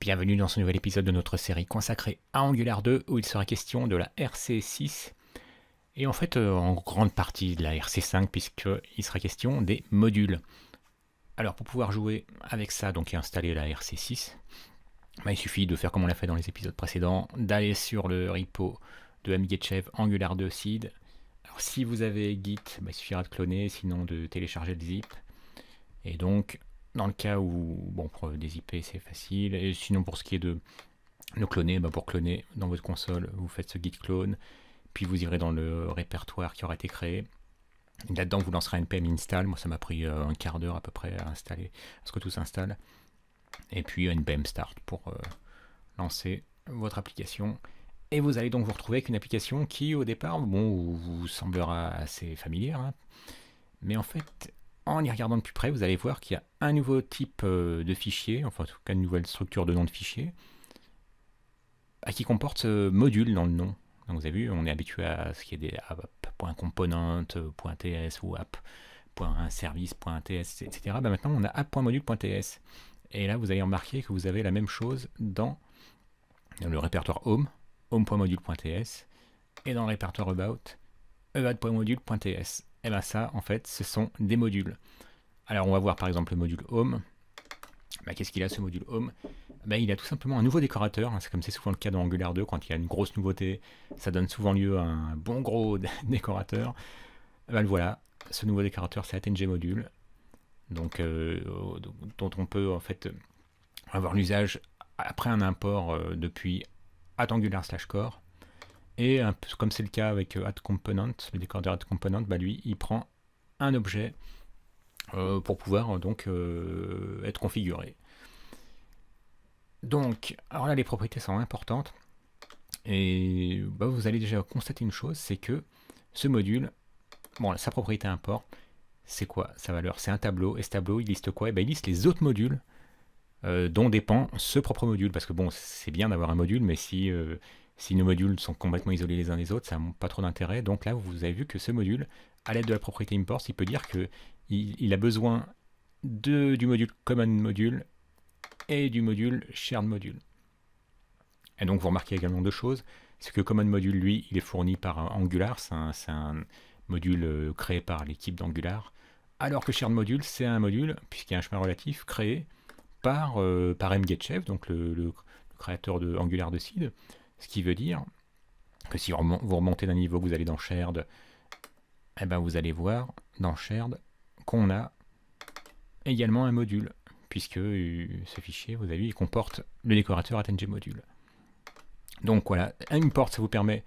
Bienvenue dans ce nouvel épisode de notre série consacrée à Angular 2 où il sera question de la RC6 et en fait en grande partie de la RC5 puisqu'il sera question des modules. Alors pour pouvoir jouer avec ça donc et installer la RC6, il suffit de faire comme on l'a fait dans les épisodes précédents, d'aller sur le repo de mgetchev Angular 2 seed. Alors si vous avez Git, il suffira de cloner, sinon de télécharger le zip. Et donc dans le cas où, bon, pour des IP c'est facile, et sinon pour ce qui est de cloner, pour cloner dans votre console, vous faites ce git clone, puis vous irez dans le répertoire qui aura été créé. Là-dedans, vous lancerez un npm install. Moi, ça m'a pris un quart d'heure à peu près à installer, à ce que tout s'installe. Et puis npm start pour lancer votre application. Et vous allez donc vous retrouver avec une application qui, au départ, vous semblera assez familière, hein. Mais en fait, en y regardant de plus près, vous allez voir qu'il y a un nouveau type de fichier, enfin en tout cas une nouvelle structure de nom de fichier, qui comporte ce module dans le nom. Donc vous avez vu, on est habitué à ce qu'il y ait des app.component.ts ou app.service.ts, etc. Maintenant, on a app.module.ts. Et là, vous allez remarquer que vous avez la même chose dans le répertoire home, home.module.ts, et dans le répertoire about, about.module.ts. Et bien ça, en fait, ce sont des modules. Alors on va voir par exemple le module home. Qu'est-ce qu'il a ce module home? Il a tout simplement un nouveau décorateur. C'est comme c'est souvent le cas dans Angular 2, quand il y a une grosse nouveauté, ça donne souvent lieu à un bon gros décorateur. Le voilà, ce nouveau décorateur c'est AttNGModule, donc dont on peut en fait avoir l'usage après un import depuis @angular/core. Et comme c'est le cas avec add_component, le décorateur add_component, lui il prend un objet pour pouvoir donc être configuré. Donc, alors là les propriétés sont importantes et vous allez déjà constater une chose, c'est que ce module, sa propriété import, c'est quoi sa valeur? C'est un tableau, et ce tableau il liste quoi? Il liste les autres modules dont dépend ce propre module, parce que c'est bien d'avoir un module, mais si nos modules sont complètement isolés les uns des autres, ça n'a pas trop d'intérêt. Donc là, vous avez vu que ce module, à l'aide de la propriété import, il peut dire qu'il a besoin du module common module et du module shared module. Et donc vous remarquez également deux choses, c'est que common module, lui, il est fourni par Angular, c'est un module créé par l'équipe d'Angular, alors que shared module, c'est un module, puisqu'il y a un chemin relatif, créé par mgetchev, donc le créateur de Angular 2 seed, ce qui veut dire que si vous remontez d'un niveau, que vous allez dans shared, vous allez voir dans shared qu'on a également un module, puisque ce fichier, vous avez vu, il comporte le décorateur AttNGModule. Donc voilà, import, ça permet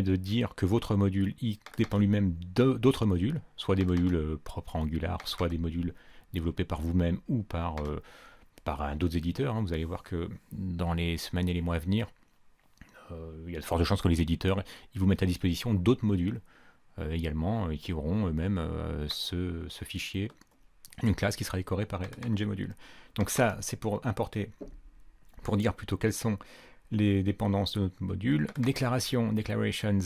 de dire que votre module il dépend lui-même d'autres modules, soit des modules propres à Angular, soit des modules développés par vous-même ou par d'autres éditeurs. Vous allez voir que dans les semaines et les mois à venir, il y a de fortes chances que les éditeurs ils vous mettent à disposition d'autres modules également qui auront eux-mêmes ce fichier, une classe qui sera décorée par ngModule. Donc ça, c'est pour importer, pour dire plutôt quelles sont les dépendances de notre module. Déclaration, declarations,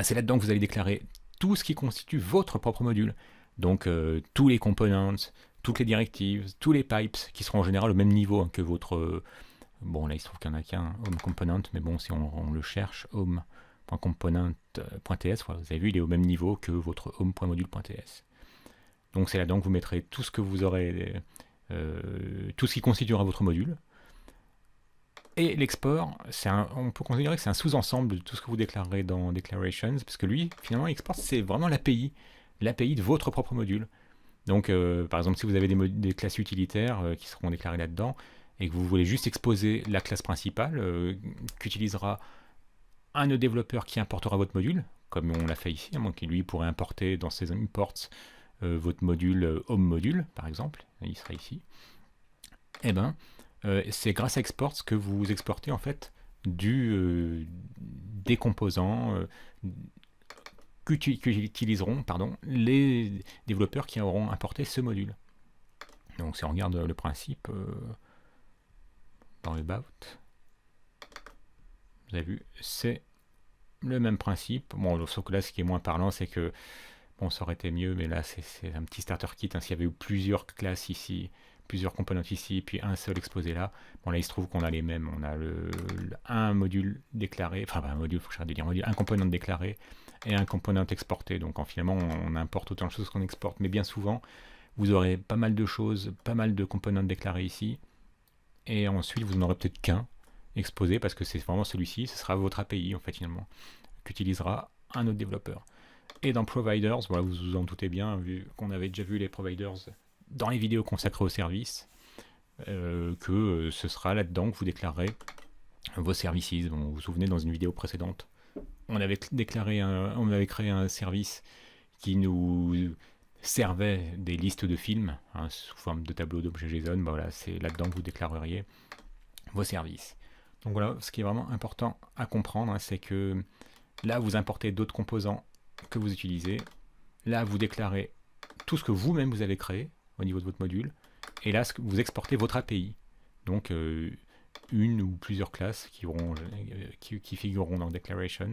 c'est là-dedans que vous allez déclarer tout ce qui constitue votre propre module. Donc tous les components, toutes les directives, tous les pipes qui seront en général au même niveau que votre... là il se trouve qu'il n'y en a qu'un, home component, mais si on le cherche, home.component.ts, vous avez vu, il est au même niveau que votre home.module.ts. Donc c'est là-dedans que vous mettrez tout ce que vous aurez, tout ce qui constituera votre module. Et l'export, on peut considérer que c'est un sous-ensemble de tout ce que vous déclarerez dans Declarations, parce que lui, finalement, l'export, c'est vraiment l'API de votre propre module. Donc, par exemple, si vous avez des classes utilitaires qui seront déclarées là-dedans, et que vous voulez juste exposer la classe principale, qu'utilisera un développeur qui importera votre module, comme on l'a fait ici, qui lui pourrait importer dans ses imports votre module home module, par exemple, il sera ici, c'est grâce à Exports que vous exportez en fait des composants qu'utiliseront les développeurs qui auront importé ce module. Donc si on regarde le principe dans le About, vous avez vu, c'est le même principe. Sauf que là, ce qui est moins parlant, c'est que ça aurait été mieux, mais là, c'est un petit starter kit. S'il y avait eu plusieurs classes ici, plusieurs components ici, puis un seul exposé là. Bon là il se trouve qu'on a les mêmes, on a un module déclaré, enfin un module, faut que j'arrête de dire module, un component déclaré et un component exporté. Donc finalement on importe autant de choses qu'on exporte, mais bien souvent vous aurez pas mal de choses, pas mal de components déclarés ici, et ensuite vous n'en aurez peut-être qu'un exposé parce que c'est vraiment celui-ci, ce sera votre API en fait finalement, qu'utilisera un autre développeur. Et dans Providers, voilà, vous vous en doutez bien, vu qu'on avait déjà vu les Providers dans les vidéos consacrées au service, que ce sera là-dedans que vous déclarerez vos services. Bon, vous vous souvenez, dans une vidéo précédente, on avait créé un service qui nous servait des listes de films sous forme de tableau d'objets JSON. Bah voilà, c'est là-dedans que vous déclareriez vos services. Donc voilà, ce qui est vraiment important à comprendre, c'est que là, vous importez d'autres composants que vous utilisez. Là, vous déclarez tout ce que vous-même vous avez créé au niveau de votre module. Et là, vous exportez votre API. Donc, une ou plusieurs classes qui figureront dans Declarations.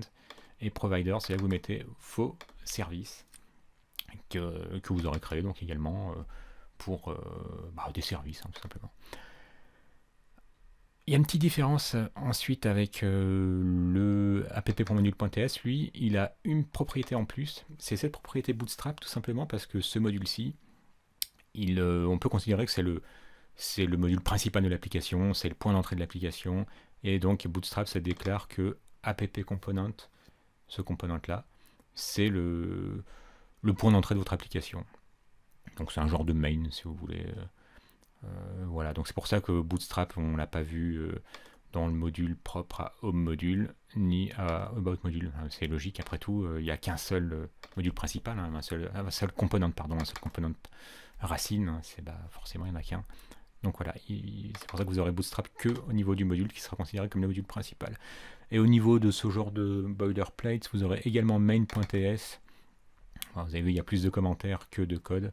Et Providers, c'est là que vous mettez vos services que vous aurez créés, donc également pour des services, tout simplement. Il y a une petite différence ensuite avec le app.module.ts. Lui, il a une propriété en plus. C'est cette propriété Bootstrap, tout simplement parce que ce module-ci, on peut considérer que c'est le module principal de l'application, c'est le point d'entrée de l'application. Et donc, Bootstrap, ça déclare que app.component, ce component-là, c'est le point d'entrée de votre application. Donc, c'est un genre de main, si vous voulez. Voilà, donc c'est pour ça que Bootstrap, on ne l'a pas vu dans le module propre à Home Module, ni à About Module. C'est logique, après tout, il n'y a qu'un seul module principal, un seul component racine, forcément il n'y en a qu'un. Donc voilà, c'est pour ça que vous aurez Bootstrap que au niveau du module qui sera considéré comme le module principal. Et au niveau de ce genre de boilerplate, vous aurez également main.ts. Vous avez vu, il y a plus de commentaires que de code.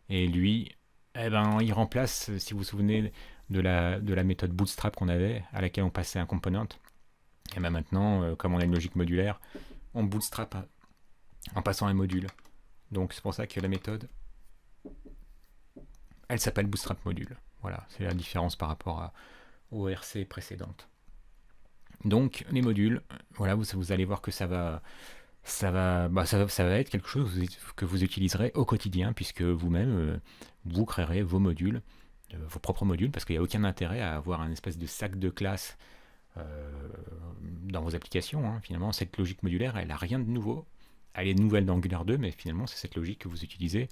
Et lui, il remplace, si vous vous souvenez de la méthode Bootstrap qu'on avait, à laquelle on passait un component. Et maintenant, comme on a une logique modulaire, on bootstrap en passant un module. Donc c'est pour ça que la méthode, elle s'appelle Bootstrap Module. Voilà, c'est la différence par rapport aux RC précédentes. Donc les modules, voilà, vous allez voir que ça va être quelque chose que vous utiliserez au quotidien, puisque vous-même, vous créerez vos modules, vos propres modules, parce qu'il n'y a aucun intérêt à avoir un espèce de sac de classe dans vos applications. Finalement, cette logique modulaire, elle n'a rien de nouveau. Elle est nouvelle dans Angular 2, mais finalement, c'est cette logique que vous utilisez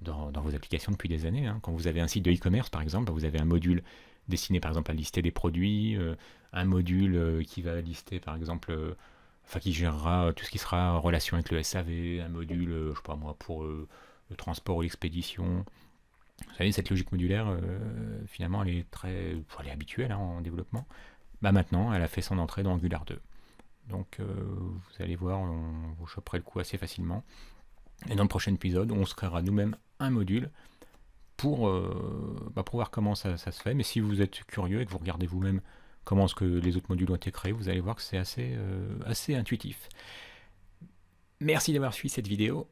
dans vos applications depuis des années. Quand vous avez un site de e-commerce, par exemple, vous avez un module destiné, par exemple, à lister des produits, un module qui va lister, par exemple... qui gérera tout ce qui sera en relation avec le SAV, un module, je sais pas moi, pour le transport ou l'expédition. Vous savez, cette logique modulaire, finalement, elle est habituelle en développement. Maintenant, elle a fait son entrée dans Angular 2. Donc, vous allez voir, vous choperez le coup assez facilement. Et dans le prochain épisode, on se créera nous-mêmes un module pour voir comment ça se fait. Mais si vous êtes curieux et que vous regardez vous-même comment est-ce que les autres modules ont été créés, vous allez voir que c'est assez intuitif. Merci d'avoir suivi cette vidéo